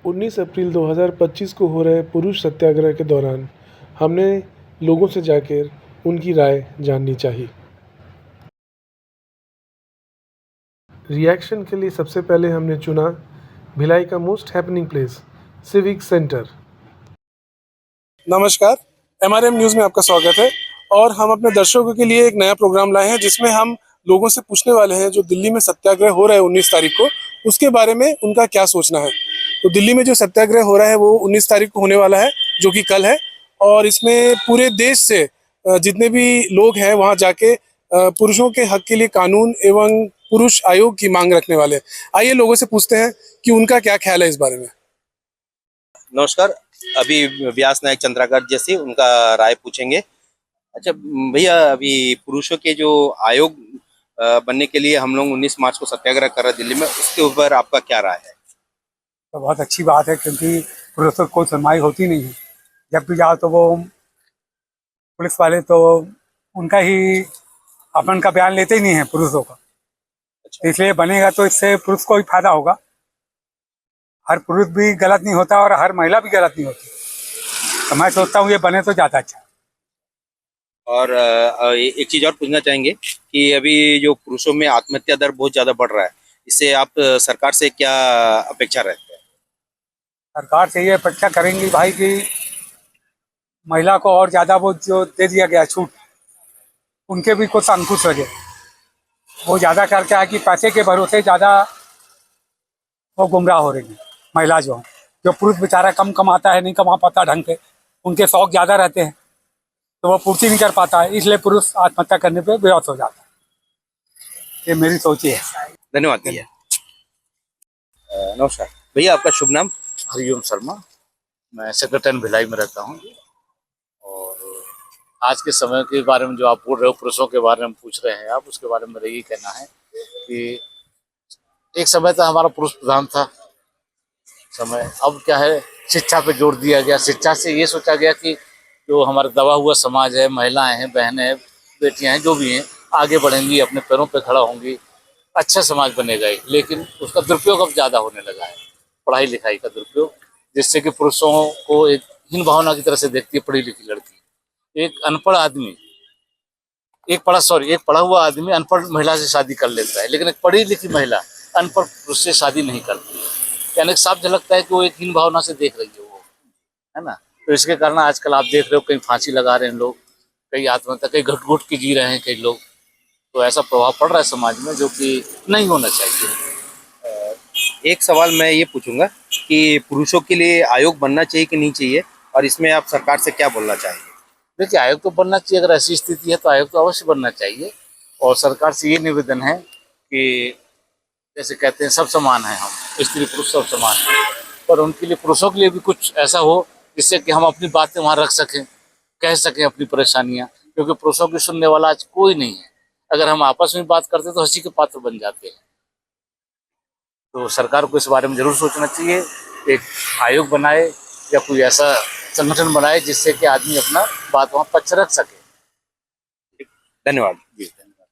19 अप्रैल 2025 को हो रहे पुरुष सत्याग्रह के दौरान हमने लोगों से जाकर उनकी राय जाननी चाहिए। रिएक्शन के लिए सबसे पहले हमने चुना भिलाई का most happening place, civic centre. नमस्कार, एमआरएम न्यूज़ में आपका स्वागत है और हम अपने दर्शकों के लिए एक नया प्रोग्राम लाए हैं जिसमें हम लोगों से पूछने वाले हैं जो दिल्ली में सत्याग्रह हो रहा है 19 तारीख को, उसके बारे में उनका क्या सोचना है। तो दिल्ली में जो सत्याग्रह हो रहा है वो 19 तारीख को होने वाला है, जो कि कल है, और इसमें पूरे देश से जितने भी लोग हैं वहाँ जाके पुरुषों के हक के लिए कानून एवं पुरुष आयोग की मांग रखने वाले हैं। आइए लोगों से पूछते हैं कि उनका क्या ख्याल है इस बारे में। नमस्कार, अभी व्यास नायक चंद्राकर जैसे उनका राय पूछेंगे। अच्छा भैया, अभी पुरुषों के जो आयोग बनने के लिए हम लोग 19 मार्च को सत्याग्रह कर रहे हैं दिल्ली में, उसके ऊपर आपका क्या राय है? तो बहुत अच्छी बात है, क्योंकि पुलिसों को कोई सुनवाई होती नहीं है। जब भी जाओ तो वो पुलिस वाले तो उनका ही अपन का बयान लेते ही नहीं है पुरुषों का। अच्छा। इसलिए बनेगा तो इससे पुरुष को ही फायदा होगा। हर पुरुष भी गलत नहीं होता और हर महिला भी गलत नहीं होती, तो मैं सोचता हूँ ये बने तो ज़्यादा अच्छा। और एक चीज और पूछना चाहेंगे कि अभी जो पुरुषों में आत्महत्या दर बहुत ज्यादा बढ़ रहा है, इससे आप सरकार से क्या अपेक्षा रखते हैं? सरकार से ये अपेक्षा करेंगी भाई कि महिला को और ज़्यादा वो जो दे दिया गया छूट, उनके भी कुछ अंकुश लगे। वो ज़्यादा करके है कि पैसे के भरोसे ज़्यादा वो गुमराह हो रही है महिला। जो पुरुष बेचारा कम कमाता है, नहीं कमा पाता ढंग से, उनके शौक ज़्यादा रहते हैं तो वो पूर्ति नहीं कर पाता है, इसलिए पुरुष आत्महत्या करने पे बेहोश हो जाता है। ये मेरी सोच है। धन्यवाद भैया। नमस्कार भैया, आपका शुभ नाम? हरिओम शर्मा, मैं सेक्रेटरी भिलाई में रहता हूँ। और आज के समय के बारे में जो आप बोल रहे हो, पुरुषों के बारे में पूछ रहे हैं आप, उसके बारे में मेरा यही कहना है कि एक समय था हमारा पुरुष प्रधान था समय। अब क्या है, शिक्षा पे जोर दिया गया। शिक्षा से ये सोचा गया कि जो हमारा दबा हुआ समाज है, महिलाएं हैं, बहनें हैं, बेटियां हैं, जो भी हैं, आगे बढ़ेंगी, अपने पैरों पे खड़ा होंगी, अच्छा समाज बनेगा। लेकिन उसका दुरुपयोग अब ज़्यादा होने लगा है, पढ़ाई लिखाई का दुरुपयोग, जिससे कि पुरुषों को एक हीन भावना की तरह से देखती है पढ़ी लिखी लड़की। एक अनपढ़ आदमी एक पढ़ा हुआ आदमी अनपढ़ महिला से शादी कर लेता है, लेकिन एक पढ़ी लिखी महिला अनपढ़ पुरुष से शादी नहीं करती है। यानी साफ झलकता है कि वो एक हीन भावना से देख रही है वो, है ना। तो इसके कारण आजकल आप देख रहे हो कहीं फांसी लगा रहे हैं लोग, कई आत्महत्या, कई घुट घुट के जी रहे हैं कई लोग। तो ऐसा प्रभाव पड़ रहा है समाज में, जो कि नहीं होना चाहिए। एक सवाल मैं ये पूछूंगा कि पुरुषों के लिए आयोग बनना चाहिए कि नहीं चाहिए, और इसमें आप सरकार से क्या बोलना चाहेंगे? देखिए, आयोग तो बनना चाहिए। अगर ऐसी स्थिति है तो आयोग तो अवश्य बनना चाहिए। और सरकार से ये निवेदन है कि जैसे कहते हैं सब समान हैं, हम स्त्री पुरुष सब समान हैं, पर उनके लिए, पुरुषों के लिए भी कुछ ऐसा हो जिससे कि हम अपनी बातें वहाँ रख सकें, कह सकें अपनी परेशानियाँ। क्योंकि पुरुषों की सुनने वाला आज कोई नहीं है। अगर हम आपस में बात करते तो हंसी के पात्र बन जाते हैं। तो सरकार को इस बारे में जरूर सोचना चाहिए, एक आयोग बनाए या कोई ऐसा संगठन बनाए जिससे कि आदमी अपना बात वहाँ पक्ष रख सके। धन्यवाद जी, धन्यवाद।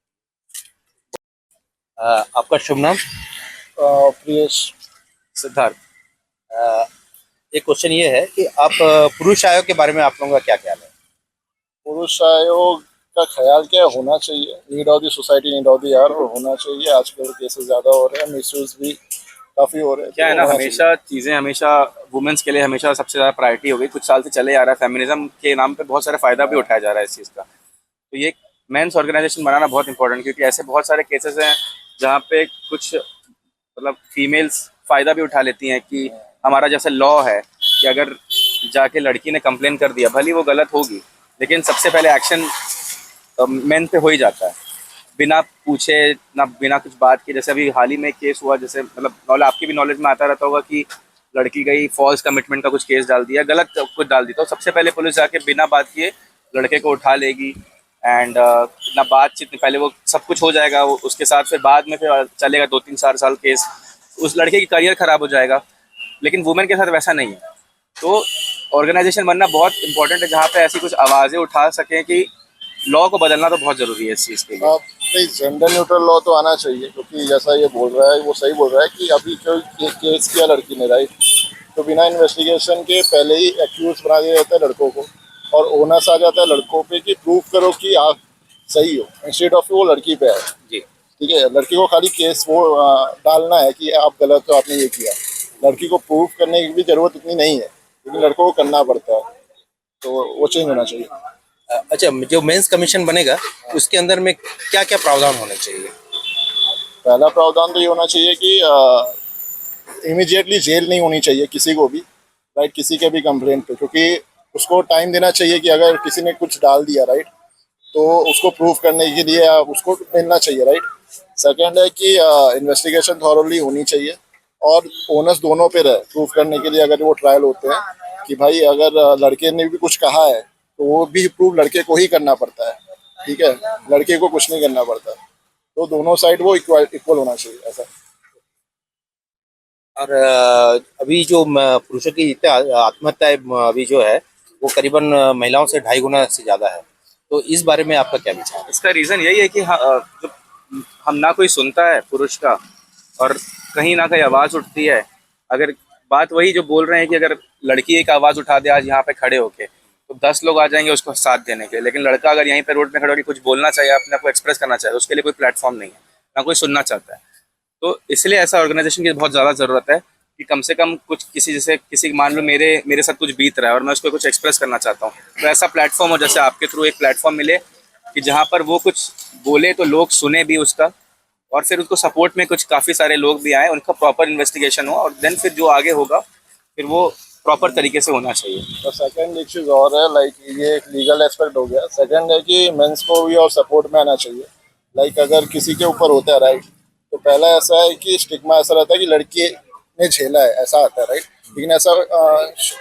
आपका शुभ नाम? प्रियेश। सिद्धार्थ। एक क्वेश्चन ये है कि आप पुरुष आयोग के बारे में आप लोगों का क्या ख्याल है? पुरुष आयोग का ख्याल क्या होना चाहिए, need of the society, need of the यार, और होना चाहिए। आजकल केसेस ज़्यादा हो रहे हैं, मिसयूज भी काफ़ी हो रहे हैं। क्या है ना, हमेशा चीज़ें हमेशा वुमेन्स के लिए हमेशा सबसे ज़्यादा प्रायोरिटी हो गई, कुछ साल से चले आ रहा है। फेमिनिज्म के नाम पे बहुत सारा फ़ायदा भी उठाया जा रहा है इस चीज़ का। तो ये मेंस ऑर्गेनाइजेशन बनाना बहुत इंपॉर्टेंट, क्योंकि ऐसे बहुत सारे केसेस हैं जहाँ पे कुछ मतलब फीमेल्स फ़ायदा भी उठा लेती हैं कि हमारा जैसे लॉ है कि अगर जाके लड़की ने कंप्लेन कर दिया, भली वो गलत होगी, लेकिन सबसे पहले एक्शन मेन पे हो ही जाता है, बिना पूछे ना, बिना कुछ बात के। जैसे अभी हाल ही में केस हुआ, जैसे मतलब आपकी भी नॉलेज में आता रहता होगा कि लड़की गई, फॉल्स कमिटमेंट का कुछ केस डाल दिया, गलत कुछ डाल दिया, तो सबसे पहले पुलिस जाके बिना बात किए लड़के को उठा लेगी। एंड ना बातचीत, पहले वो सब कुछ हो जाएगा, वो उसके साथ फिर बाद में फिर चलेगा 2-3-4 साल केस, उस लड़के की करियर ख़राब हो जाएगा। लेकिन वुमेन के साथ वैसा नहीं है। तो ऑर्गेनाइजेशन बनना बहुत इंपॉर्टेंट है जहाँ पे ऐसी कुछ आवाज़ें उठा सकें कि लॉ को बदलना तो बहुत ज़रूरी है इस चीज़ के लिए। भाई जेंडर न्यूट्रल लॉ तो आना चाहिए, क्योंकि जैसा ये बोल रहा है वो सही बोल रहा है कि अभी जो केस किया लड़की ने, राइट, तो बिना इन्वेस्टिगेशन के पहले ही एक्यूज बना दिया जाता है लड़कों को, और ओनस आ जाता है लड़कों पे कि प्रूव करो कि आप सही हो, इंस्टेड ऑफ वो लड़की पे है। जी। ठीक है, लड़की को खाली केस वो डालना है कि आप गलत हो, आपने ये किया। लड़की को प्रूव करने की भी जरूरत इतनी नहीं है, लेकिन लड़कों को करना पड़ता है, तो वो चेंज होना चाहिए। अच्छा, जो मेंस कमीशन बनेगा उसके अंदर में क्या क्या प्रावधान होने चाहिए? पहला प्रावधान तो ये होना चाहिए कि इमीडिएटली जेल नहीं होनी चाहिए किसी को भी, राइट, किसी के भी कंप्लेंट पे, क्योंकि उसको टाइम देना चाहिए कि अगर किसी ने कुछ डाल दिया, राइट, तो उसको प्रूव करने के लिए उसको मिलना चाहिए, राइट। सेकंड है कि इन्वेस्टिगेशन थॉरली होनी चाहिए, और ओनस दोनों पे रहे प्रूव करने के लिए, अगर वो ट्रायल होते हैं कि भाई अगर लड़के ने भी कुछ कहा है तो वो भी प्रूव लड़के को ही करना पड़ता है, ठीक है, लड़के को कुछ नहीं करना पड़ता। तो दोनों साइड वो इक्वल होना चाहिए, ऐसा। और अभी जो पुरुषों की जितने आत्महत्याएं अभी जो है वो करीबन महिलाओं से 2.5 गुना से ज्यादा है, तो इस बारे में आपका क्या विचार है? इसका रीज़न यही है कि जो हम ना कोई सुनता है पुरुष का, और कहीं ना कहीं आवाज़ उठती है। अगर बात वही जो बोल रहे हैं कि अगर लड़की एक आवाज़ उठा दे आज यहाँ पे खड़े होके, तो 10 लोग आ जाएंगे उसको साथ देने के लिए, लेकिन लड़का अगर यहीं पे रोड पे खड़े होकर कुछ बोलना चाहिए, अपने आप को एक्सप्रेस करना चाहिए, उसके लिए कोई प्लेटफॉर्म नहीं है, ना कोई सुनना चाहता है। तो इसलिए ऐसा ऑर्गेनाइजेशन की बहुत ज़्यादा ज़रूरत है कि कम से कम कुछ किसी, जैसे किसी मान लो मेरे साथ कुछ बीत रहा है और मैं उसको कुछ एक्सप्रेस करना चाहता हूँ, तो ऐसा प्लेटफॉर्म हो, जैसे आपके थ्रू एक प्लेटफॉर्म मिले कि जहाँ पर वो कुछ बोले तो लोग सुने भी उसका, और फिर उसको सपोर्ट में कुछ काफ़ी सारे लोग भी आए, उनका प्रॉपर इन्वेस्टिगेशन हो, और देन फिर जो आगे होगा फिर वो प्रॉपर तरीके से होना चाहिए। और सेकंड एक चीज़ और है, लाइक ये एक लीगल एस्पेक्ट हो गया। सेकंड है कि मेंस को भी और सपोर्ट में आना चाहिए। लाइक अगर किसी के ऊपर होता है, राइट, तो पहला ऐसा है कि स्टिग्मा ऐसा रहता है कि लड़की ने झेला है, ऐसा आता है, राइट, लेकिन ऐसा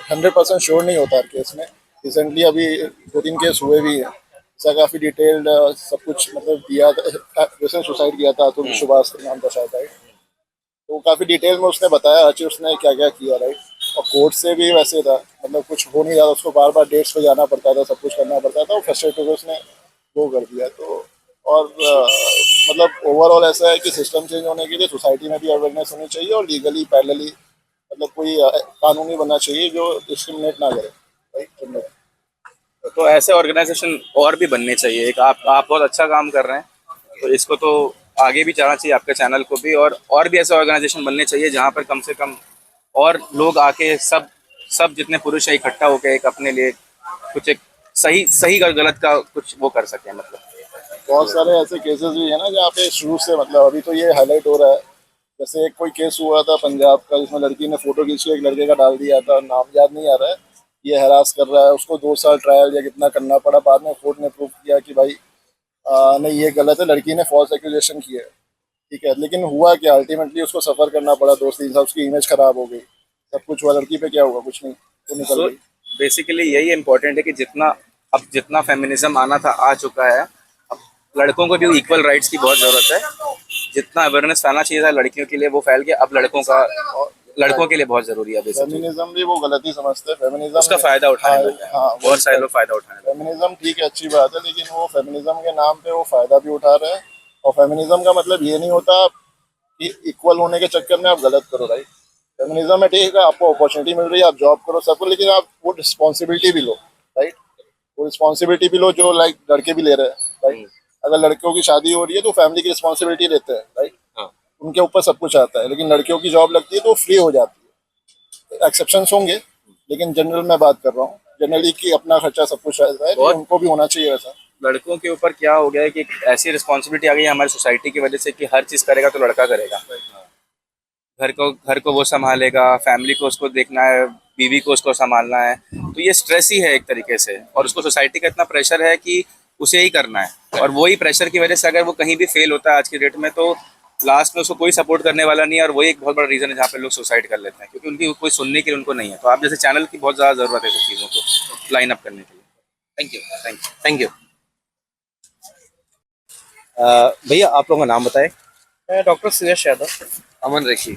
100% श्योर नहीं होता हर केस में। रिसेंटली अभी 2-3 केस हुए भी हैं, ऐसा काफ़ी डिटेल्ड सब कुछ मतलब दिया था, जैसे सुसाइड किया था तो सुभाष नाम था शायद, राइट, तो काफ़ी डिटेल में उसने बताया हर चीज़, उसने क्या क्या किया, राइट। और कोर्ट से भी वैसे था, मतलब कुछ हो नहीं रहा था, उसको बार बार डेट्स पे जाना पड़ता था, सब कुछ करना पड़ता था, और फ्रस्ट्रेट होकर उसने वो कर दिया। तो और मतलब ओवरऑल ऐसा है कि सिस्टम चेंज होने के लिए सोसाइटी में भी अवेयरनेस होनी चाहिए, और लीगली पैरेलली मतलब कोई कानूनी बनना चाहिए जो डिस्क्रिमिनेट ना करे, राइट। तो ऐसे ऑर्गेनाइजेशन और भी बनने चाहिए। एक आप बहुत अच्छा काम कर रहे हैं, तो इसको तो आगे भी जाना चाहिए, आपके चैनल को भी, और भी ऐसे ऑर्गेनाइजेशन बनने चाहिए जहाँ पर कम से कम और लोग आके सब जितने पुरुष है इकट्ठा होकर एक अपने लिए कुछ एक सही और गलत का कुछ वो कर सकें। मतलब बहुत सारे ऐसे केसेस भी है ना जहाँ पे शुरू से, मतलब अभी तो ये हाईलाइट हो रहा है। जैसे एक कोई केस हुआ था पंजाब का, जिसमें लड़की ने फोटो खींच के एक लड़के का डाल दिया था, नाम याद नहीं आ रहा है, ये हरास कर रहा है, उसको 2 साल ट्रायल या कितना करना पड़ा। बाद में कोर्ट ने प्रूव किया कि भाई नहीं ये गलत है, लड़की ने फॉल्स एक्यूजेशन किया है, ठीक है, लेकिन हुआ क्या, अल्टीमेटली उसको सफ़र करना पड़ा 2-3 साल, उसकी इमेज खराब हो गई, सब कुछ हुआ। लड़की पे क्या हुआ, कुछ नहीं, वो निकल गई। बेसिकली यही इम्पोर्टेंट है कि जितना फेमिनिज्म आना था आ चुका है। अब लड़कों को भी इक्वल राइट्स की बहुत ज़रूरत है। जितना अवेयरनेस फैलना चाहिए था लड़कियों के लिए वो फैल गया, अब लड़कों के लिए बहुत ज़रूरी है। फेमिनिज्म भी वो गलत ही समझते हैं, फेमिनिज्म उसका फायदा उठाने लगे हैं, हाँ, बहुत सारे लोग फायदा उठाने लगे। फेमिनिज्म ठीक है, अच्छी बात है, लेकिन वो फेमिनिज्म के नाम पे वो फायदा भी उठा रहे हैं। और फेमिनिज्म का मतलब ये नहीं होता कि इक्वल होने के चक्कर में आप गलत करो, राइट। फेमिनिज्म में ठीक है, आपको अपॉर्चुनिटी मिल रही है, आप जॉब करो, सब कुछ, लेकिन आप वो रिस्पॉन्सिबिलिटी भी लो, राइट। वो रिस्पॉन्सिबिलिटी भी लो जो लाइक लड़के भी ले रहे हैं, राइट। अगर लड़कियों की शादी हो रही है तो फैमिली की रिस्पॉन्सिबिलिटी लेते हैं, राइट, उनके ऊपर सब कुछ आता है। लेकिन लड़कियों की जॉब लगती है तो फ्री हो जाती है। एक्सेप्शंस होंगे, लेकिन जनरल में बात कर रहा हूँ, जनरली कि अपना खर्चा सब कुछ रहता है, तो उनको भी होना चाहिए वैसा। लड़कों के ऊपर क्या हो गया है कि ऐसी रिस्पॉन्सिबिलिटी आ गई है हमारी सोसाइटी की वजह से कि हर चीज़ करेगा तो लड़का करेगा। घर को वो संभालेगा, फैमिली को उसको देखना है, बीवी को उसको संभालना है, तो ये स्ट्रेस ही है एक तरीके से। और उसको सोसाइटी का इतना प्रेशर है कि उसे ही करना है, और वही प्रेशर की वजह से अगर वो कहीं भी फेल होता है आज की डेट में, तो लास्ट में उसको कोई सपोर्ट करने वाला नहीं है। और वही एक बहुत बड़ा रीज़न है जहाँ पे लोग सुसाइड कर लेते हैं, क्योंकि उनकी कोई सुनने के लिए उनको नहीं है। तो आप जैसे चैनल की बहुत ज़्यादा ज़रूरत है सब चीज़ों को लाइन अप करने के लिए। Thank you. भैया आप लोगों का नाम बताएं। मैं डॉक्टर सुयश यादव। अमन रेखी।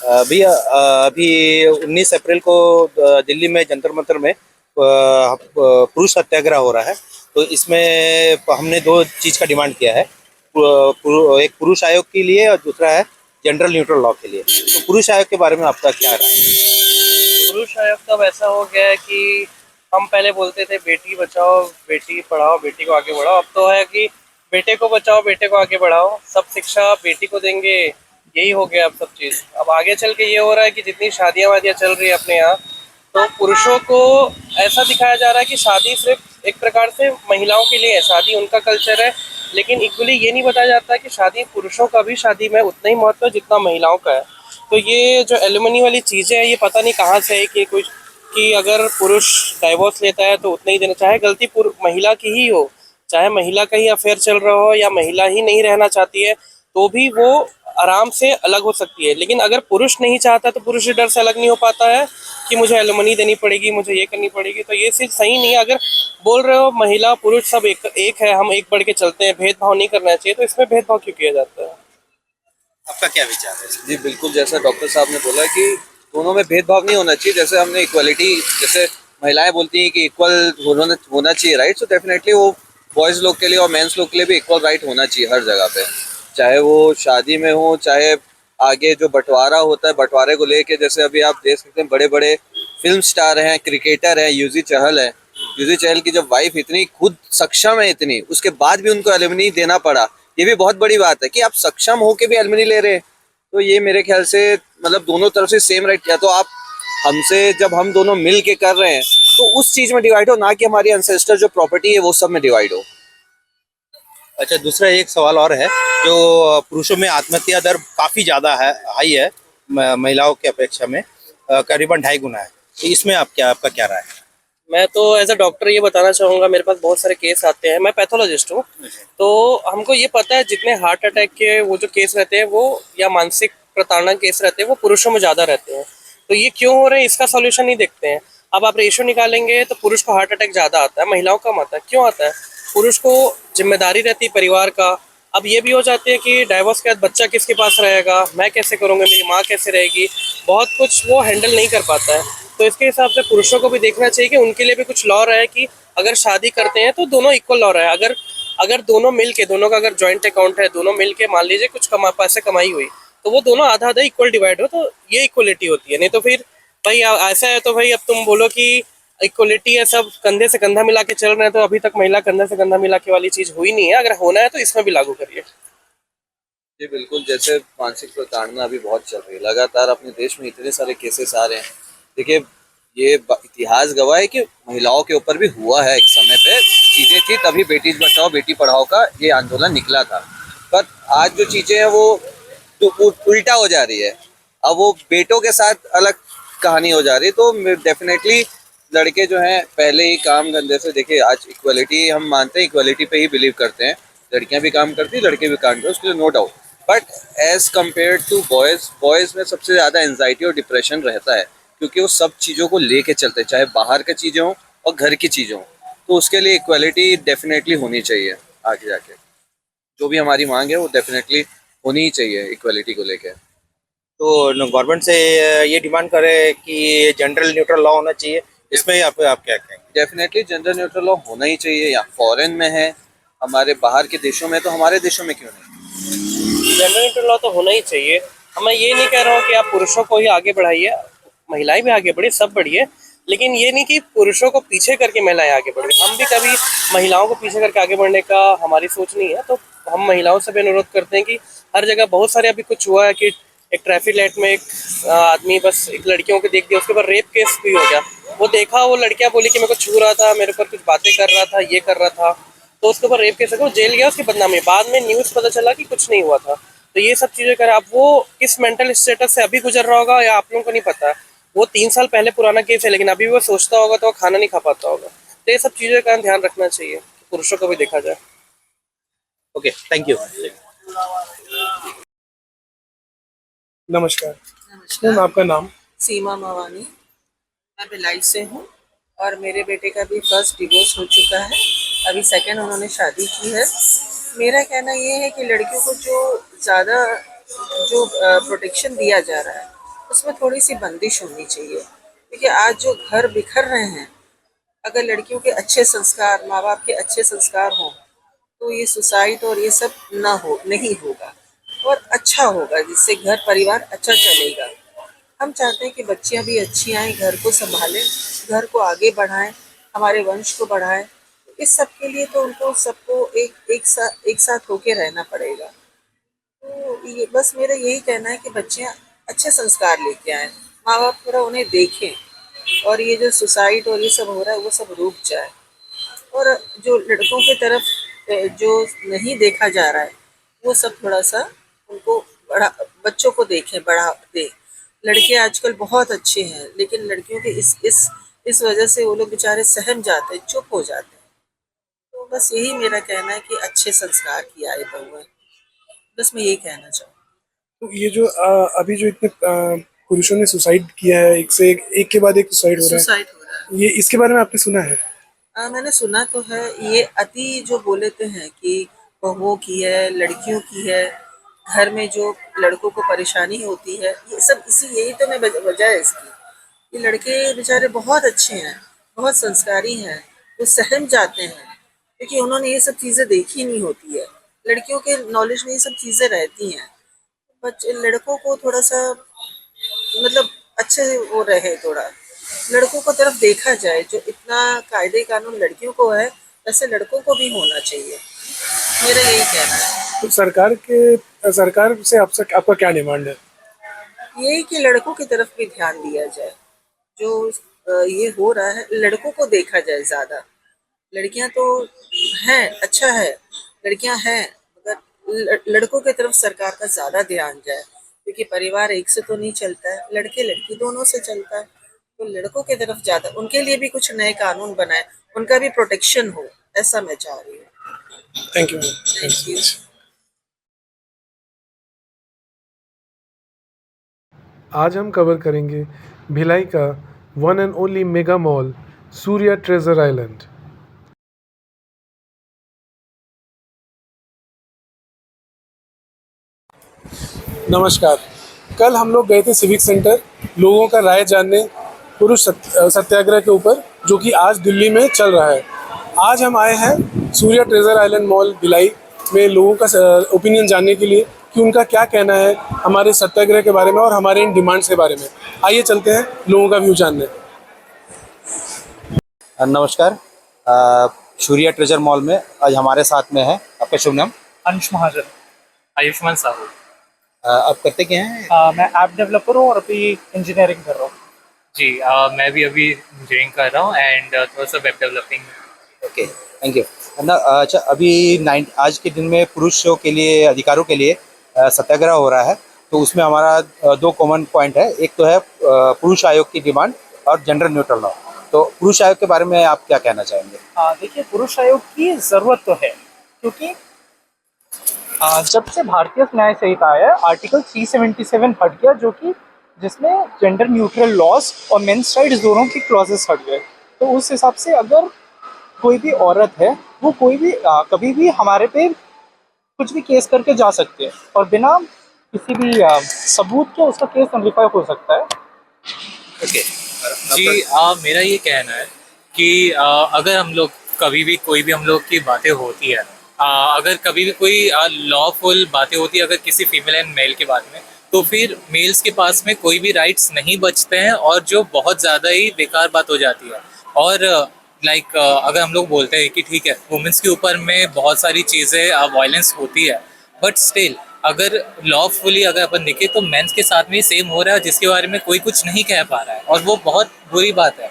भैया अभी 19 अप्रैल को दिल्ली में जंतर मंतर में पुरुष सत्याग्रह हो रहा है, तो इसमें हमने 2 चीज़ का डिमांड किया है, एक पुरुष आयोग के लिए और दूसरा है जनरल न्यूट्रल लॉ के लिए। तो पुरुष आयोग के बारे में आपका क्या राय है? पुरुष आयोग तो अब ऐसा हो गया है कि हम पहले बोलते थे बेटी बचाओ बेटी पढ़ाओ बेटी को आगे बढ़ाओ, अब तो है कि बेटे को बचाओ बेटे को आगे बढ़ाओ, सब शिक्षा बेटी को देंगे, यही हो गया अब सब चीज़। अब आगे चल के ये हो रहा है कि जितनी शादियां वादियां चल रही है अपने यहाँ, तो पुरुषों को ऐसा दिखाया जा रहा है कि शादी सिर्फ एक प्रकार से महिलाओं के लिए है, शादी उनका कल्चर है, लेकिन इक्वली ये नहीं बताया जाता है कि शादी पुरुषों का भी शादी में उतना ही महत्व है जितना महिलाओं का है। तो ये जो एलिमनी वाली चीज़ें हैं ये पता नहीं कहाँ से है कि कुछ कि अगर पुरुष डाइवोर्स लेता है तो उतना ही देना, चाहे गलती महिला की ही हो, चाहे महिला का ही अफेयर चल रहा हो या महिला ही नहीं रहना चाहती है, तो भी वो आराम से अलग हो सकती है। लेकिन अगर पुरुष नहीं चाहता तो पुरुष के डर से अलग नहीं हो पाता है कि मुझे एलिमनी देनी पड़ेगी, मुझे ये करनी पड़ेगी। तो ये चीज़ सही नहीं है। अगर बोल रहे हो महिला पुरुष सब एक है, हम एक बढ़ के चलते हैं, भेदभाव नहीं करना चाहिए, तो इसमें भेदभाव क्यों किया जाता है? आपका क्या विचार है? जी बिल्कुल, जैसा डॉक्टर साहब ने बोला कि दोनों में भेदभाव नहीं होना चाहिए। जैसे हमने इक्वलिटी, जैसे महिलाएं बोलती हैं कि इक्वल होना चाहिए राइट, तो डेफिनेटली वो बॉयज़ लोग के लिए और मेंस लोग के लिए भी इक्वल राइट होना चाहिए हर जगह पे, चाहे वो शादी में हो, चाहे आगे जो बंटवारा होता है बंटवारे को लेके। जैसे अभी आप देख सकते हैं बड़े बड़े फिल्म स्टार हैं, क्रिकेटर हैं, यूजी चहल है। यूजी चहल की जब वाइफ इतनी खुद सक्षम है इतनी, उसके बाद भी उनको एलिमनी देना पड़ा, ये भी बहुत बड़ी बात है कि आप सक्षम होके भी एलिमनी ले रहे हैं। तो ये मेरे ख्याल से मतलब दोनों तरफ से सेम राइट, या तो आप हमसे जब हम दोनों मिल के कर रहे हैं तो उस चीज में डिवाइड हो, ना कि हमारी एंसेस्टर जो प्रॉपर्टी है वो सब में डिवाइड हो। अच्छा, दूसरा एक सवाल और है, जो पुरुषों में आत्महत्या दर काफ़ी ज़्यादा है, हाई है महिलाओं की अपेक्षा में, करीबन 2.5 गुना है। तो इसमें आपका क्या राय है? मैं तो एज अ डॉक्टर ये बताना चाहूँगा, मेरे पास बहुत सारे केस आते हैं, मैं पैथोलॉजिस्ट हूँ, तो हमको ये पता है जितने हार्ट अटैक के वो जो केस रहते हैं वो या मानसिक प्रताड़ना केस रहते हैं वो पुरुषों में ज़्यादा रहते हैं। तो ये क्यों हो रहे हैं इसका सॉल्यूशन नहीं देखते हैं। अब आप रेशियो निकालेंगे तो पुरुष को हार्ट अटैक ज़्यादा आता है, महिलाओं कम आता है। क्यों आता है? पुरुष को जिम्मेदारी रहती है परिवार का। अब ये भी हो जाती है कि डाइवोर्स के बाद बच्चा किसके पास रहेगा, मैं कैसे करूँगा, मेरी माँ कैसे रहेगी, बहुत कुछ वो हैंडल नहीं कर पाता है। तो इसके हिसाब से पुरुषों को भी देखना चाहिए कि उनके लिए भी कुछ लॉ रहे कि अगर शादी करते हैं तो दोनों इक्वल लॉ रहे। अगर दोनों मिल के, दोनों का अगर जॉइंट अकाउंट है, दोनों मिल के मान लीजिए कुछ पैसे कमाई हुई, तो वो दोनों आधा आधा इक्वल डिवाइड हो, तो ये इक्वलिटी होती है। नहीं तो फिर भाई ऐसा है तो भाई अब तुम बोलो कि इक्वलिटी है, सब कंधे से कंधा मिला के चल रहे हैं, तो अभी तक महिला कंधे से कंधा मिला के वाली चीज हुई नहीं है। अगर होना है तो इसमें भी लागू करिए। जी बिल्कुल, जैसे मानसिक प्रताड़ना अभी बहुत चल रही है, लगातार अपने देश में इतने सारे केसेस आ रहे हैं। देखिए ये इतिहास गवाह है कि महिलाओं के ऊपर भी हुआ है, एक समय पे चीजें थी तभी बेटी बचाओ बेटी पढ़ाओ का ये आंदोलन निकला था। पर आज जो चीजें हैं वो तो उल्टा हो जा रही है, अब वो बेटों के साथ अलग कहानी हो जा रही है। तो डेफिनेटली लड़के जो हैं पहले ही काम धंधे से, देखिए आज इक्वलिटी हम मानते हैं, इक्वलिटी पे ही बिलीव करते हैं, लड़कियां भी काम करती हैं लड़के भी काम करते हैं, उसके लिए no doubt. But as compare to boys में सबसे ज़्यादा एंजाइटी और डिप्रेशन रहता है, क्योंकि वो सब चीज़ों को लेके चलते हैं, चाहे बाहर की चीज़ें हों और घर की चीज़ें हों। तो उसके लिए इक्वलिटी डेफिनेटली होनी चाहिए आगे जाके, जो भी हमारी मांग है वो डेफिनेटली होनी ही चाहिए इक्वलिटी को लेके। तो गवर्नमेंट से ये डिमांड करे कि जेंडर न्यूट्रल लॉ होना चाहिए, इसमें आप क्या कहेंगे? डेफिनेटली जेंडर न्यूट्रल लॉ होना ही चाहिए। या फॉरेन में है, हमारे बाहर के देशों में, तो हमारे देशों में क्यों नहीं? जेंडर न्यूट्रल लॉ तो होना ही चाहिए। मैं ये नहीं कह रहा हूँ कि आप पुरुषों को ही आगे बढ़ाइए, महिलाएं भी आगे बढ़े, सब बढ़िए, लेकिन ये नहीं कि पुरुषों को पीछे करके महिलाएं आगे बढ़े। हम भी कभी महिलाओं को पीछे करके आगे बढ़ने का हमारी सोच नहीं है। तो हम महिलाओं से भी अनुरोध करते हैं कि हर जगह बहुत सारे अभी कुछ हुआ है कि एक ट्रैफिक लाइट में एक आदमी बस एक लड़कियों को देख दिया, उसके बाद रेप केस भी हो गया। वो देखा, वो लड़कियां बोली कि मेरे को छू रहा था, मेरे ऊपर कुछ बातें कर रहा था, ये कर रहा था, तो उसके ऊपर रेप केस हो गया, वो जेल गया, उसकी बदनामी। बाद में न्यूज़ पता चला कि कुछ नहीं हुआ था। तो ये सब चीज़ें कर, अब वो किस मेंटल स्टेटस से अभी गुजर रहा होगा या आप लोगों को नहीं पता। वो 3 साल पहले पुराना केस है, लेकिन अभी वो सोचता होगा तो वो खाना नहीं खा पाता होगा। तो ये सब चीज़ों का ध्यान रखना चाहिए, पुरुषों को भी देखा जाए। Okay, thank you. नमस्कार नमस्कार, मैम, आपका नाम? सीमा मवानी, मैं भिलाई से हूँ और मेरे बेटे का भी फर्स्ट डिवोर्स हो चुका है, अभी सेकंड उन्होंने शादी की है। मेरा कहना ये है कि लड़कियों को जो ज़्यादा प्रोटेक्शन दिया जा रहा है उसमें थोड़ी सी बंदिश होनी चाहिए, क्योंकि आज जो घर बिखर रहे हैं, अगर लड़कियों के अच्छे संस्कार, माँ बाप के अच्छे संस्कार हों तो ये सुसाइड और ये सब नहीं होगा और अच्छा होगा, जिससे घर परिवार अच्छा चलेगा। हम चाहते हैं कि बच्चियां भी अच्छी आएँ, घर को संभालें, घर को आगे बढ़ाएं, हमारे वंश को बढ़ाएं। इस सब के लिए तो उनको सबको एक साथ होके रहना पड़ेगा। तो ये बस मेरा यही कहना है कि बच्चियां अच्छे संस्कार लेके आएं, माँ बाप थोड़ा उन्हें देखें और ये जो सुसाइड और ये सब हो रहा है वो सब रुक जाए। और जो लड़कों की तरफ जो नहीं देखा जा रहा है वो सब थोड़ा सा उनको बढ़ा, बच्चों को देखें, बढ़ा दे। लड़के आजकल बहुत अच्छे हैं लेकिन लड़कियों के इस वजह से वो लोग बेचारे सहम जाते हैं, चुप हो जाते हैं। तो बस यही मेरा कहना है कि अच्छे संस्कार की आए बहुएं। बस मैं यही कहना चाहूँ। तो ये जो अभी जो इतने पुरुषों ने सुसाइड किया है, एक के बाद एक सुसाइड हो रहा सुसाइड हो रहा है। है, ये इसके बारे में आपने सुना है? मैंने सुना तो है। ये अति जो बोलेते हैं कि बहुओं की है, लड़कियों की है, घर में जो लड़कों को परेशानी होती है, ये सब इसी यही तो मैं वजह है इसकी। ये लड़के बेचारे बहुत अच्छे हैं, बहुत संस्कारी हैं, वो सहम जाते हैं क्योंकि उन्होंने ये सब चीज़ें देखी नहीं होती है। लड़कियों के नॉलेज में ये सब चीज़ें रहती हैं। बच्चे लड़कों को थोड़ा सा मतलब अच्छे से वो रहे, थोड़ा लड़कों को तरफ देखा जाए। जो इतना कायदे कानून लड़कियों को है वैसे लड़कों को भी होना चाहिए, मेरा यही कहना है। तो सरकार से आपका क्या डिमांड है? यही कि लड़कों की तरफ भी ध्यान दिया जाए। जो ये हो रहा है लड़कों को देखा जाए ज़्यादा। लड़कियां तो हैं, अच्छा है, लड़कियां हैं, मगर लड़कों की तरफ सरकार का ज़्यादा ध्यान जाए क्योंकि परिवार एक से तो नहीं चलता है, लड़के लड़की दोनों से चलता है। तो लड़कों की तरफ ज़्यादा, उनके लिए भी कुछ नए कानून बनाए, उनका भी प्रोटेक्शन हो, ऐसा मैं चाह रही हूँ। Thank you. Thank you. आज हम कवर करेंगे भिलाई का one and only mega mall Surya treasure island. नमस्कार। कल हम लोग गए थे सिविक सेंटर लोगों का राय जानने सत्याग्रह के ऊपर, जो कि आज दिल्ली में चल रहा है। आज हम आए हैं Surya treasure island mall Bhilai में लोगों का ओपिनियन जानने के लिए कि उनका क्या कहना है हमारे सत्याग्रह के बारे में और हमारे इन डिमांड्स के बारे में। आइए चलते हैं लोगों का व्यू जानने। नमस्कार। सूर्या ट्रेजर मॉल में आज हमारे साथ में है, आपका शुभ नाम? अंश महाजन, आयुष्मान साहू। आप करते क्या हैं? मैं ऐप डेवलपर हूँ और अभी इंजीनियरिंग कर रहा हूँ जी। मैं भी अभी इंजीनियरिंग कर रहा हूँ एंड थोड़ा सा web developing. Okay, thank you. अच्छा, अभी आज के दिन में पुरुषों के लिए, अधिकारों के लिए सत्याग्रह हो रहा है, तो उसमें हमारा दो कॉमन पॉइंट है। एक तो है पुरुष आयोग की डिमांड और जेंडर न्यूट्रल लॉ। तो पुरुष आयोग के बारे में आप क्या कहना चाहेंगे? देखिए, पुरुष आयोग की ज़रूरत तो है क्योंकि जब से भारतीय न्याय संहिता आया आर्टिकल 377 हट गया, जो कि जिसमें जेंडर न्यूट्रल लॉज और मेंस राइट्स दोनों की क्लॉजेस हट गए। तो उस हिसाब से अगर कोई भी औरत है वो कोई भी कभी भी हमारे पे कुछ भी केस करके जा सकते हैं और बिना किसी भी सबूत के उसका केस नलिफाई हो सकता है। ओके जी, मेरा ये कहना है कि अगर हम लोग कभी भी कोई भी हम लोग की बातें होती है, अगर कभी भी कोई लॉफुल बातें होती है अगर किसी फीमेल एंड मेल के बारे में, तो फिर मेल्स के पास में कोई भी राइट्स नहीं बचते हैं और जो बहुत ज़्यादा ही बेकार बात हो जाती है। और अगर हम लोग बोलते हैं कि ठीक है, वुमेंस के ऊपर में बहुत सारी चीज़ें वायलेंस होती है, बट स्टिल अगर लॉफुली अगर अपन देखें तो मेंस के साथ में सेम हो रहा है, जिसके बारे में कोई कुछ नहीं कह पा रहा है और वो बहुत बुरी बात है।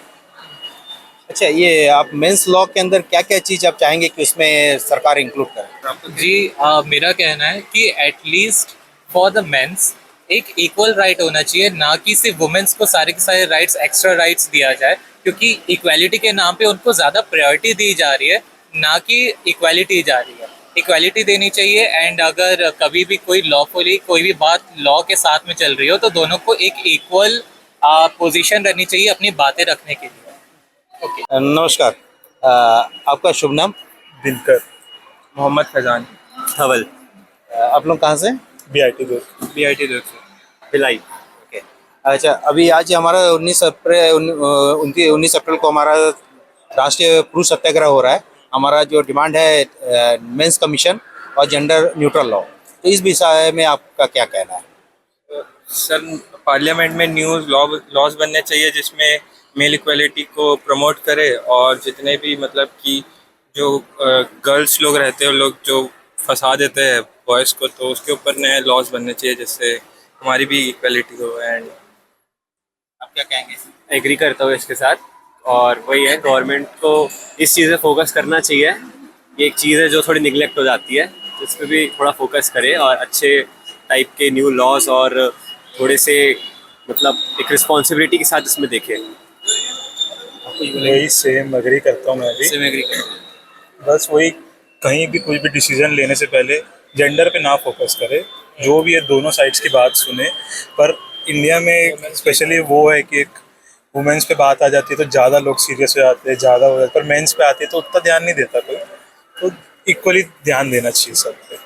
अच्छा, ये आप मेंस लॉ के अंदर क्या क्या चीज़ आप चाहेंगे कि उसमें सरकार इंक्लूड करे? जी, मेरा कहना है कि एटलीस्ट फॉर द मेंस एक इक्वल राइट होना चाहिए, ना कि सिर्फ वुमेन्स को सारे के सारे राइट्स, एक्स्ट्रा राइट्स दिया जाए, क्योंकि इक्वालिटी के नाम पे उनको ज़्यादा प्रायोरिटी दी जा रही है, ना कि इक्वालिटी जा रही है। इक्वालिटी देनी चाहिए एंड अगर कभी भी कोई लॉफुली कोई भी बात लॉ के साथ में चल रही हो तो दोनों को एक इक्वल पोजीशन रहनी चाहिए अपनी बातें रखने के लिए। ओके, नमस्कार। आपका शुभ नाम? दिनकर। मोहम्मद फैजान धवल। आप लोग कहाँ से? BIT दुर्ग। BIT दुर्ग से। भिलाई। ओके। अच्छा, अभी आज हमारा 19 अप्रैल को हमारा राष्ट्रीय पुरुष सत्याग्रह हो रहा है। हमारा जो डिमांड है मेंस कमीशन और जेंडर न्यूट्रल लॉ, तो इस विषय में आपका क्या कहना है? सर पार्लियामेंट में न्यूज़ लॉज बनने चाहिए जिसमें मेल इक्वलिटी को प्रमोट करे, और जितने भी मतलब कि जो गर्ल्स लोग रहते हैं लोग जो फंसा देते हैं बॉयज़ को, तो उसके ऊपर नए लॉज बनने चाहिए जिससे हमारी भी इक्वलिटी हो। एंड आप क्या कहेंगे? एग्री करता हूँ इसके साथ, और वही है, गवर्नमेंट को इस चीज़ पे फोकस करना चाहिए। ये एक चीज़ है जो थोड़ी निगलेक्ट हो जाती है, तो इस पर भी थोड़ा फोकस करे और अच्छे टाइप के न्यू लॉज और थोड़े से मतलब एक रिस्पॉन्सिबिलिटी के साथ इसमें देखे। वही सेम एग्री करता हूँ मैं भी। सेम एग्री करता हूँ। बस वही, कहीं भी कोई भी डिसीजन लेने से पहले जेंडर पे ना फोकस करे, जो भी है दोनों साइड्स की बात सुने। पर इंडिया में स्पेशली वो है कि एक वुमेन्स पे बात आ जाती है तो ज़्यादा लोग सीरियस हो जाते हैं, ज़्यादा हो जाता है, पर मेंस पे आती है तो उतना ध्यान नहीं देता कोई। तो इक्वली ध्यान देना चाहिए सब पे।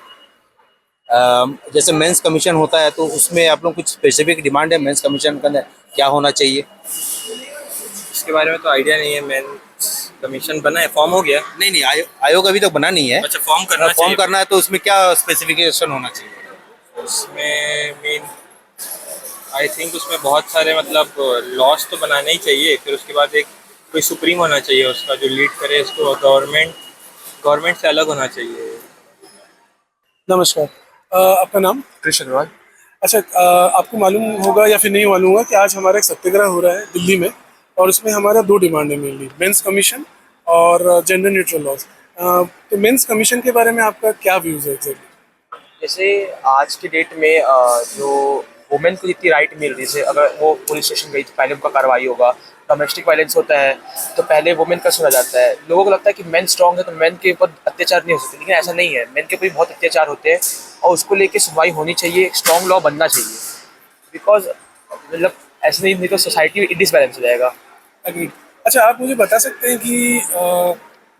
जैसे मेंस कमीशन होता है तो उसमें आप लोग कुछ स्पेसिफिक डिमांड है मेंस कमीशन का क्या होना चाहिए? इसके बारे में तो आइडिया नहीं है। मेन कमीशन बना है, फॉर्म हो गया? नहीं नहीं, आयोग अभी तक बना नहीं है। अच्छा, फॉर्म करना फॉर्म चाहिए। करना है तो उसमें क्या स्पेसिफिकेशन होना चाहिए? उसमें मेन आई थिंक उसमें बहुत सारे मतलब लॉज तो बनाने ही चाहिए, फिर उसके बाद एक कोई सुप्रीम होना चाहिए उसका जो लीड करे इसको, गवर्नमेंट से अलग होना चाहिए। नमस्कार, आपका नाम? कृष्ण अग्रवाल। अच्छा, आपको मालूम होगा या फिर नहीं मालूम होगा कि आज हमारा एक सत्याग्रह हो रहा है दिल्ली में, और उसमें हमारा 2 डिमांड है मेनली, मेंस कमीशन और जेंडर न्यूट्रल लॉज। तो मेंस कमीशन के बारे में आपका क्या व्यूज़ है एग्जैक्टली? जैसे आज की डेट में जो वुमेन को जितनी राइट मिल रही है, अगर वो पुलिस स्टेशन गई तो पहले उनका कार्रवाई होगा। डोमेस्टिक वायलेंस होता है तो पहले वुमेन का सुना जाता है। लोगों को लगता है कि मेन स्ट्रांग है तो मेन के ऊपर अत्याचार नहीं हो सकते, लेकिन ऐसा नहीं है। मेन के ऊपर भी बहुत अत्याचार होते हैं और उसको लेके सुनवाई होनी चाहिए, एक स्ट्रॉन्ग लॉ बनना चाहिए। बिकॉज मतलब ऐसे नहीं तो सोसाइटी डिसबैलेंस हो जाएगा। एग्रीड। अच्छा, आप मुझे बता सकते हैं कि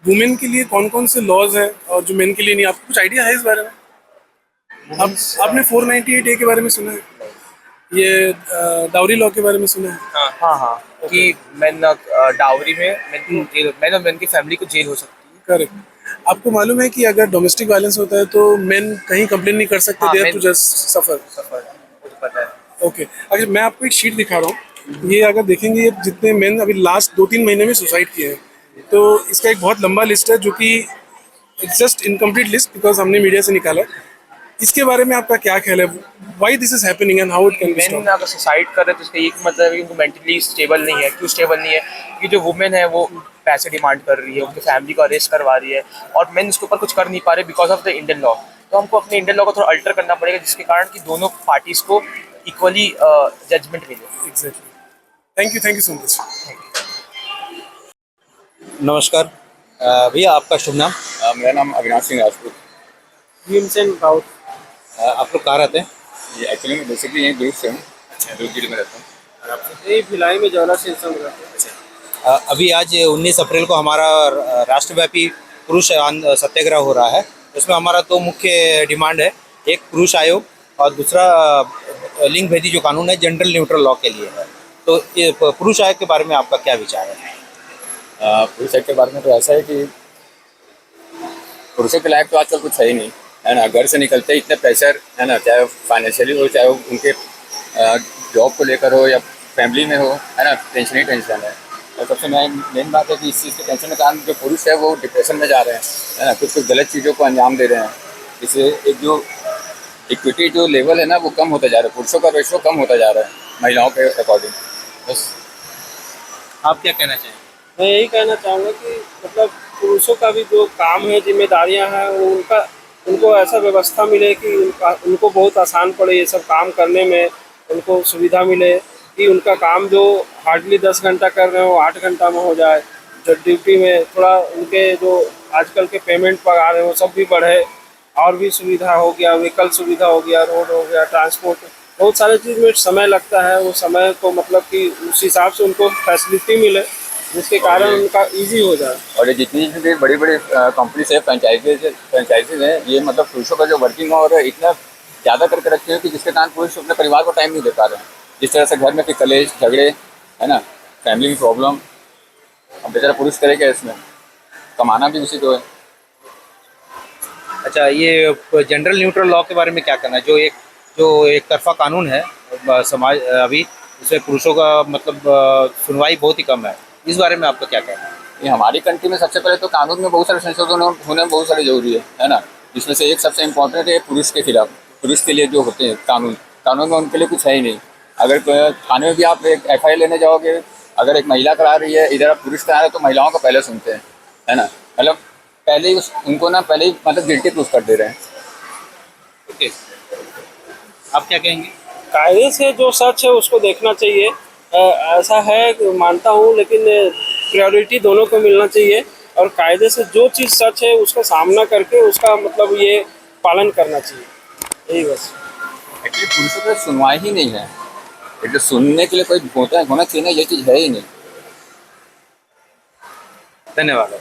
वुमेन के लिए कौन कौन से लॉज हैं और जो मेन के लिए नहीं? आपको कुछ आइडिया है इस बारे में? आपने 498A के बारे में सुना है? ये डाउरी लॉ के बारे में सुना है? हाँ कि मैन डाउरी में मैन और मैन की फैमिली को जेल हो सकती है। करेक्ट। आपको मालूम है कि अगर डोमेस्टिक वायलेंस होता है तो मेन कहीं कंप्लेन नहीं कर सकते, दे हैव टू जस्ट सफर? मुझे पता है। ओके। अगर मैं आपको एक शीट दिखा रहा हूँ, ये अगर देखेंगे ये जितने मेन अभी लास्ट 2-3 महीने में सुसाइड किए हैं, तो इसका एक बहुत लंबा लिस्ट है जो कि it's just incomplete list because हमने मीडिया से निकाला है। इसके बारे में आपका क्या ख्याल है? Why this is happening and how it can be main stopped? अगर सुसाइड कर रहे हैं तो इसका ये मतलब है कि उनको मेंटली स्टेबल नहीं है। क्यों स्टेबल नहीं है? कि जो वुमेन है वो पैसे डिमांड कर रही है, उनकी फैमिली को अरेस्ट करवा रही है, और मेन उसके ऊपर कुछ कर नहीं पा रहे because of the Indian law. तो हमको अपने इंडियन लॉ को थोड़ा अल्टर करना पड़ेगा, जिसके कारण कि दोनों पार्टीज को इक्वली जजमेंट मिले। Exactly. Thank you so much. नमस्कार भैया, आपका शुभ नाम? मेरा नाम अविनाश सिंह राजपूत। भीमसेन राउत। आप लोग कहाँ रहते हैं? ये एक्चुअली मैं बेसिकली यहीं दुर्ग से हूँ। अच्छा, दुर्ग जिले में रहता हूँ। यही भिलाई में जवाहर सिंह संघ रहते हैं। अच्छा। अभी आज 19 अप्रैल को हमारा राष्ट्रव्यापी पुरुष सत्याग्रह हो रहा है। उसमें हमारा 2 मुख्य डिमांड है, एक पुरुष आयोग और दूसरा लिंग भेदी जो कानून है जेंडर न्यूट्रल लॉ के लिए है। तो ये पुरुष आयोग के बारे में आपका क्या विचार है? पुरुष आयोग के बारे में तो ऐसा है कि पुरुषों के लायक तो आजकल कुछ है ही नहीं, है ना। घर से निकलते ही इतने प्रेशर, है ना, चाहे फाइनेंशियली हो, चाहे उनके जॉब को लेकर हो या फैमिली में हो, है ना, टेंशन ही टेंशन है। और सबसे मेन बात है कि इस चीज़ के टेंशन के कारण जो पुरुष है वो डिप्रेशन में जा रहे हैं, है ना, कुछ गलत चीज़ों को अंजाम दे रहे हैं। इससे एक जो इक्विटी जो लेवल है ना वो कम होता जा रहा है, पुरुषों का रेशो कम होता जा रहा है महिलाओं के अकॉर्डिंग। बस आप क्या कहना चाहिए? मैं यही कहना चाहूँगा कि मतलब पुरुषों का भी जो काम है, जिम्मेदारियां हैं, वो उनको ऐसा व्यवस्था मिले कि उनको बहुत आसान पड़े ये सब काम करने में, उनको सुविधा मिले कि उनका काम जो हार्डली 10 घंटा कर रहे हो 8 घंटा में हो जाए। जो ड्यूटी में थोड़ा उनके जो आजकल के पेमेंट पगार है वो सब भी बढ़े, और भी सुविधा हो गया, व्हीकल सुविधा हो गया, रोड हो गया, ट्रांसपोर्ट, बहुत सारे चीज़ में समय लगता है। वो समय को मतलब कि उस हिसाब से उनको फैसिलिटी मिले जिसके कारण उनका इजी हो जाए। और ये जितनी भी बड़ी बड़ी कंपनीज है, फ्रेंचाइजीज हैं, ये मतलब पुरुषों का जो वर्किंग और इतना ज़्यादा करके रखे हैं कि जिसके कारण पुरुष अपने परिवार को टाइम नहीं दे पा रहे हैं। जिस तरह से घर में फिर कलेश झगड़े, है ना, फैमिली में प्रॉब्लम, अब बेचारा पुरुष करेगा इसमें, कमाना भी उसी को है। अच्छा, ये जेंडर न्यूट्रल लॉ के बारे में क्या करना है? जो एक तरफा कानून है समाज अभी उसमें पुरुषों का मतलब सुनवाई बहुत ही कम है। इस बारे में आपका क्या कहना है? ये हमारी कंट्री में सबसे पहले तो कानून में बहुत सारे संशोधन होने बहुत सारे जरूरी है ना। जिसमें से एक सबसे इम्पोर्टेंट है पुरुष के खिलाफ, पुरुष के लिए जो होते हैं कानून में उनके लिए कुछ है ही नहीं। अगर थाने में भी आप एक FIR लेने जाओगे, अगर एक महिला करा रही है, इधर आप पुरुष करा रहे हैं, तो महिलाओं को पहले सुनते हैं, है ना। मतलब पहले ही उनको ना पहले ही मतलब गिल्टी प्रूफ कर दे रहे हैं। ओके, आप क्या कहेंगे? कायदे से जो सच है उसको देखना चाहिए। ऐसा है मानता हूँ, लेकिन प्रायोरिटी दोनों को मिलना चाहिए और कायदे से जो चीज़ सच है उसका सामना करके उसका मतलब ये पालन करना चाहिए, यही बस। एक्चुअली पुरुषों को सुनवाई ही नहीं है, એટલે सुनने के लिए कोई होना चाहिए ना, ये चीज़ है ही नहीं। धन्यवाद।